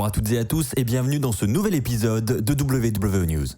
Bonjour à toutes et à tous et bienvenue dans ce nouvel épisode de WWE News.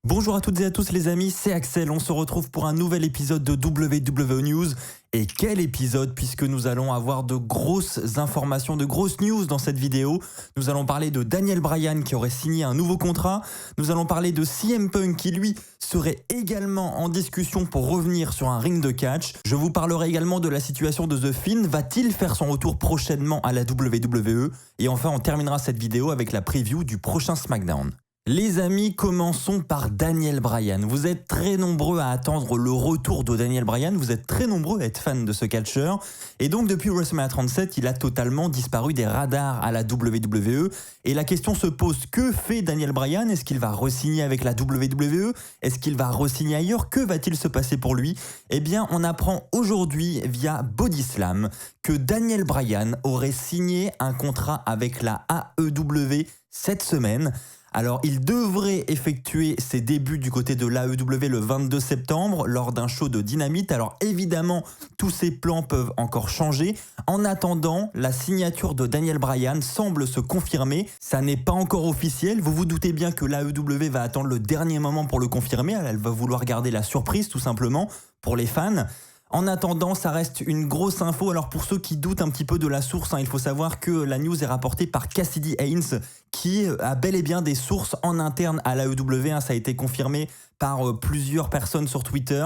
Bonjour à toutes et à tous les amis, c'est Axel, on se retrouve pour un nouvel épisode de WWE News. Et quel épisode, puisque nous allons avoir de grosses informations, de grosses news dans cette vidéo. Nous allons parler de Daniel Bryan qui aurait signé un nouveau contrat. Nous allons parler de CM Punk qui lui serait également en discussion pour revenir sur un ring de catch. Je vous parlerai également de la situation de The Fiend. Va-t-il faire son retour prochainement à la WWE? Et enfin, on terminera cette vidéo avec la preview du prochain SmackDown. Les amis, commençons par Daniel Bryan. Vous êtes très nombreux à attendre le retour de Daniel Bryan, vous êtes très nombreux à être fans de ce catcheur. Et donc depuis WrestleMania 37, il a totalement disparu des radars à la WWE. Et la question se pose, que fait Daniel Bryan? Est-ce qu'il va re-signer avec la WWE? Est-ce qu'il va re-signer ailleurs? Que va-t-il se passer pour lui? Eh bien, on apprend aujourd'hui via Bodyslam que Daniel Bryan aurait signé un contrat avec la AEW cette semaine. Alors, il devrait effectuer ses débuts du côté de l'AEW le 22 septembre lors d'un show de Dynamite. Alors, évidemment, tous ces plans peuvent encore changer. En attendant, la signature de Daniel Bryan semble se confirmer. Ça n'est pas encore officiel. Vous vous doutez bien que l'AEW va attendre le dernier moment pour le confirmer. Elle va vouloir garder la surprise, tout simplement, pour les fans. En attendant, ça reste une grosse info. Alors pour ceux qui doutent un petit peu de la source, il faut savoir que la news est rapportée par Cassidy Haynes, qui a bel et bien des sources en interne à l'AEW. Ça a été confirmé par plusieurs personnes sur Twitter.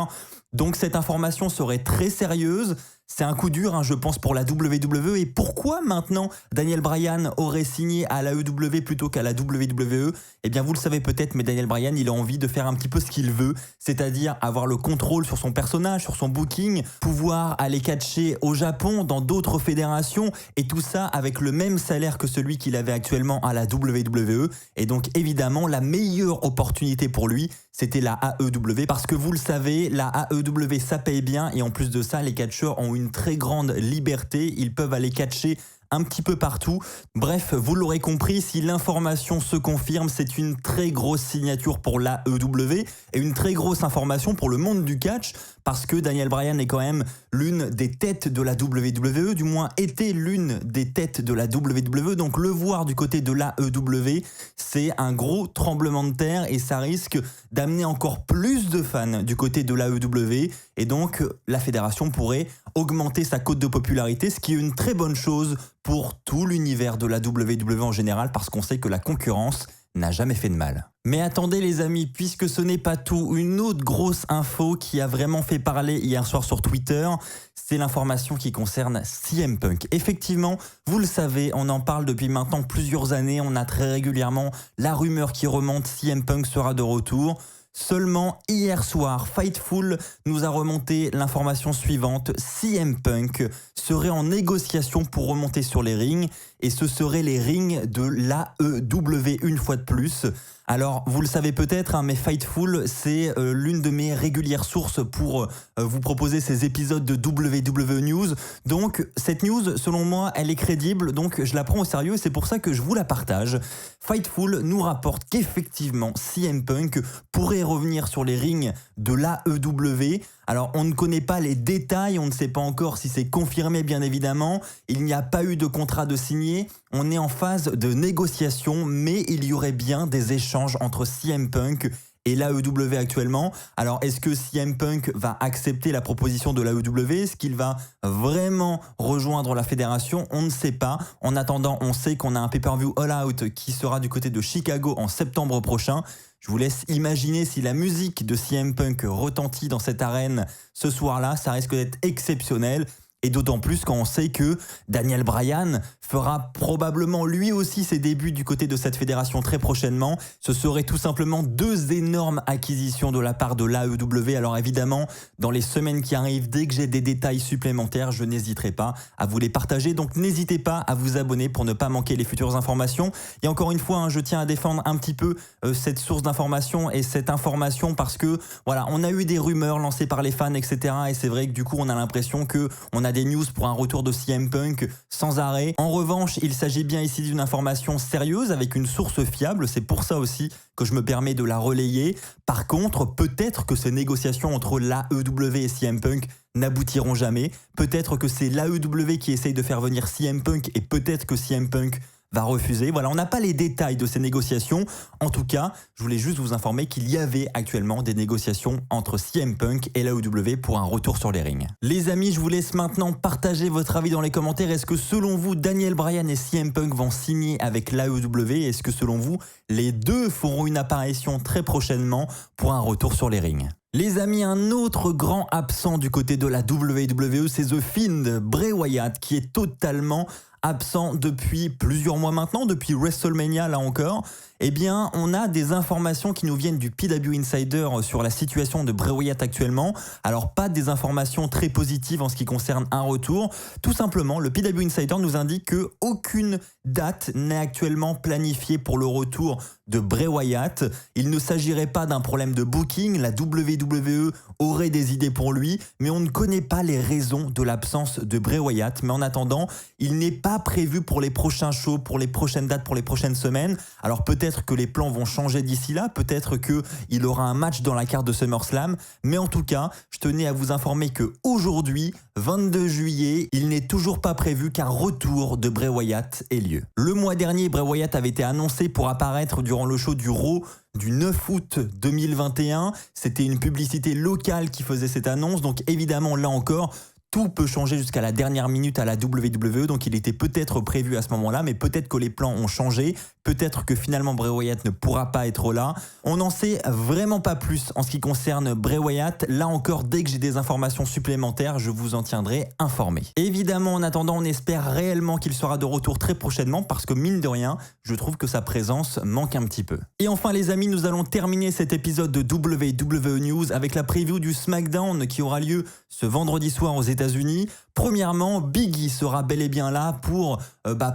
Donc cette information serait très sérieuse. C'est un coup dur, je pense, pour la WWE. Et pourquoi maintenant Daniel Bryan aurait signé à l'AEW plutôt qu'à la WWE? Eh bien, vous le savez peut-être, mais Daniel Bryan, il a envie de faire un petit peu ce qu'il veut, c'est-à-dire avoir le contrôle sur son personnage, sur son booking, pouvoir aller catcher au Japon, dans d'autres fédérations, et tout ça avec le même salaire que celui qu'il avait actuellement à la WWE. Et donc, évidemment, la meilleure opportunité pour lui, c'était la AEW, parce que vous le savez, la AEW, ça paye bien, et en plus de ça, les catcheurs ont une très grande liberté, ils peuvent aller catcher un petit peu partout. Bref, vous l'aurez compris, si l'information se confirme, c'est une très grosse signature pour l'AEW et une très grosse information pour le monde du catch, parce que Daniel Bryan est quand même l'une des têtes de la WWE, du moins était l'une des têtes de la WWE, donc le voir du côté de l'AEW, c'est un gros tremblement de terre et ça risque d'amener encore plus de fans du côté de l'AEW, et donc la fédération pourrait augmenter sa cote de popularité, ce qui est une très bonne chose pour tout l'univers de la WWE en général, parce qu'on sait que la concurrence n'a jamais fait de mal. Mais attendez les amis, puisque ce n'est pas tout, une autre grosse info qui a vraiment fait parler hier soir sur Twitter, c'est l'information qui concerne CM Punk. Effectivement, vous le savez, on en parle depuis maintenant plusieurs années, on a très régulièrement la rumeur qui remonte, CM Punk sera de retour. Seulement hier soir, Fightful nous a remonté l'information suivante, CM Punk serait en négociation pour remonter sur les rings, et ce seraient les rings de l'AEW une fois de plus. Alors, vous le savez peut-être, mais Fightful, c'est l'une de mes régulières sources pour vous proposer ces épisodes de WWE News. Donc, cette news, selon moi, elle est crédible, donc je la prends au sérieux et c'est pour ça que je vous la partage. Fightful nous rapporte qu'effectivement, CM Punk pourrait revenir sur les rings de l'AEW. Alors, on ne connaît pas les détails, on ne sait pas encore si c'est confirmé, bien évidemment. Il n'y a pas eu de contrat de signé. On est en phase de négociation, mais il y aurait bien des échanges entre CM Punk et l'AEW actuellement. Alors, est-ce que CM Punk va accepter la proposition de l'AEW? Est-ce qu'il va vraiment rejoindre la fédération? On ne sait pas. En attendant, on sait qu'on a un pay-per-view All Out qui sera du côté de Chicago en septembre prochain. Je vous laisse imaginer si la musique de CM Punk retentit dans cette arène ce soir-là, ça risque d'être exceptionnel. et d'autant plus quand on sait que Daniel Bryan fera probablement lui aussi ses débuts du côté de cette fédération très prochainement. Ce serait tout simplement 2 énormes acquisitions de la part de l'AEW. Alors évidemment, dans les semaines qui arrivent, dès que j'ai des détails supplémentaires, je n'hésiterai pas à vous les partager. Donc n'hésitez pas à vous abonner pour ne pas manquer les futures informations. Et encore une fois, je tiens à défendre un petit peu cette source d'information et cette information parce que voilà, on a eu des rumeurs lancées par les fans, etc. Et c'est vrai que du coup, on a l'impression que on a des news pour un retour de CM Punk sans arrêt. En revanche, il s'agit bien ici d'une information sérieuse avec une source fiable. C'est pour ça aussi que je me permets de la relayer. Par contre, peut-être que ces négociations entre l'AEW et CM Punk n'aboutiront jamais. Peut-être que c'est l'AEW qui essaye de faire venir CM Punk et peut-être que CM Punk va refuser. Voilà, on n'a pas les détails de ces négociations. En tout cas, je voulais juste vous informer qu'il y avait actuellement des négociations entre CM Punk et l'AEW pour un retour sur les rings. Les amis, je vous laisse maintenant partager votre avis dans les commentaires. Est-ce que selon vous, Daniel Bryan et CM Punk vont signer avec l'AEW? Est-ce que selon vous, les deux feront une apparition très prochainement pour un retour sur les rings? Les amis, un autre grand absent du côté de la WWE, c'est The Fiend, Bray Wyatt, qui est totalement absent depuis plusieurs mois maintenant, depuis WrestleMania là encore. Eh bien, on a des informations qui nous viennent du PW Insider sur la situation de Bray Wyatt actuellement. Alors, pas des informations très positives en ce qui concerne un retour. Tout simplement, le PW Insider nous indique qu'aucune date n'est actuellement planifiée pour le retour de Bray Wyatt. Il ne s'agirait pas d'un problème de booking. La WWE aurait des idées pour lui, mais on ne connaît pas les raisons de l'absence de Bray Wyatt. Mais en attendant, il n'est pas prévu pour les prochains shows, pour les prochaines dates, pour les prochaines semaines. Alors peut-être que les plans vont changer d'ici là, peut-être qu'il aura un match dans la carte de SummerSlam, mais en tout cas, je tenais à vous informer qu'aujourd'hui, 22 juillet, il n'est toujours pas prévu qu'un retour de Bray Wyatt ait lieu. Le mois dernier, Bray Wyatt avait été annoncé pour apparaître durant le show du Raw du 9 août 2021. C'était une publicité locale qui faisait cette annonce, donc évidemment, là encore, tout peut changer jusqu'à la dernière minute à la WWE, donc il était peut-être prévu à ce moment-là, mais peut-être que les plans ont changé, peut-être que finalement Bray Wyatt ne pourra pas être là. On n'en sait vraiment pas plus en ce qui concerne Bray Wyatt. Là encore, dès que j'ai des informations supplémentaires, je vous en tiendrai informé. Évidemment, en attendant, on espère réellement qu'il sera de retour très prochainement parce que mine de rien, je trouve que sa présence manque un petit peu. Et enfin les amis, nous allons terminer cet épisode de WWE News avec la preview du SmackDown qui aura lieu ce vendredi soir aux États-Unis. Premièrement, Big E sera bel et bien là pour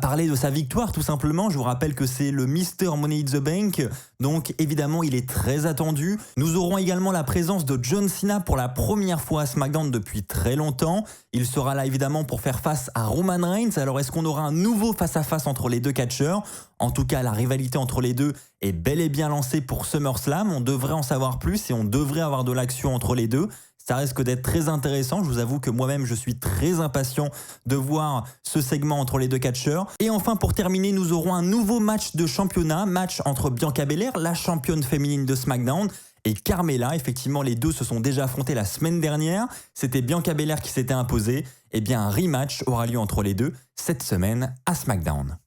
parler de sa victoire tout simplement. Je vous rappelle que c'est le Mr. Money in the Bank, donc évidemment il est très attendu. Nous aurons également la présence de John Cena pour la première fois à SmackDown depuis très longtemps. Il sera là évidemment pour faire face à Roman Reigns. Alors est-ce qu'on aura un nouveau face-à-face entre les deux catcheurs? En tout cas, la rivalité entre les deux est bel et bien lancée pour SummerSlam. On devrait en savoir plus et on devrait avoir de l'action entre les deux. Ça risque d'être très intéressant. Je vous avoue que moi-même, je suis très impatient de voir ce segment entre les deux catcheurs. Et enfin, pour terminer, nous aurons un nouveau match de championnat, match entre Bianca Belair, la championne féminine de SmackDown, et Carmella. Effectivement, les deux se sont déjà affrontés la semaine dernière. C'était Bianca Belair qui s'était imposée. Eh bien, un rematch aura lieu entre les deux cette semaine à SmackDown.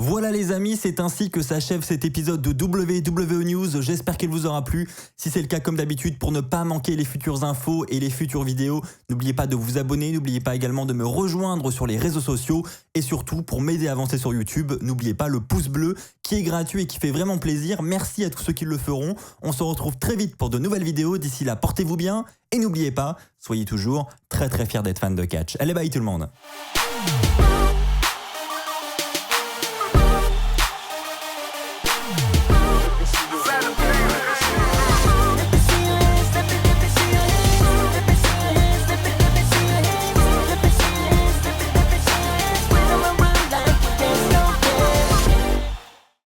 Voilà les amis, c'est ainsi que s'achève cet épisode de WWE News. J'espère qu'il vous aura plu. Si c'est le cas, comme d'habitude, pour ne pas manquer les futures infos et les futures vidéos, n'oubliez pas de vous abonner, n'oubliez pas également de me rejoindre sur les réseaux sociaux et surtout, pour m'aider à avancer sur YouTube, n'oubliez pas le pouce bleu qui est gratuit et qui fait vraiment plaisir. Merci à tous ceux qui le feront. On se retrouve très vite pour de nouvelles vidéos. D'ici là, portez-vous bien et n'oubliez pas, soyez toujours très fiers d'être fan de catch. Allez, bye tout le monde.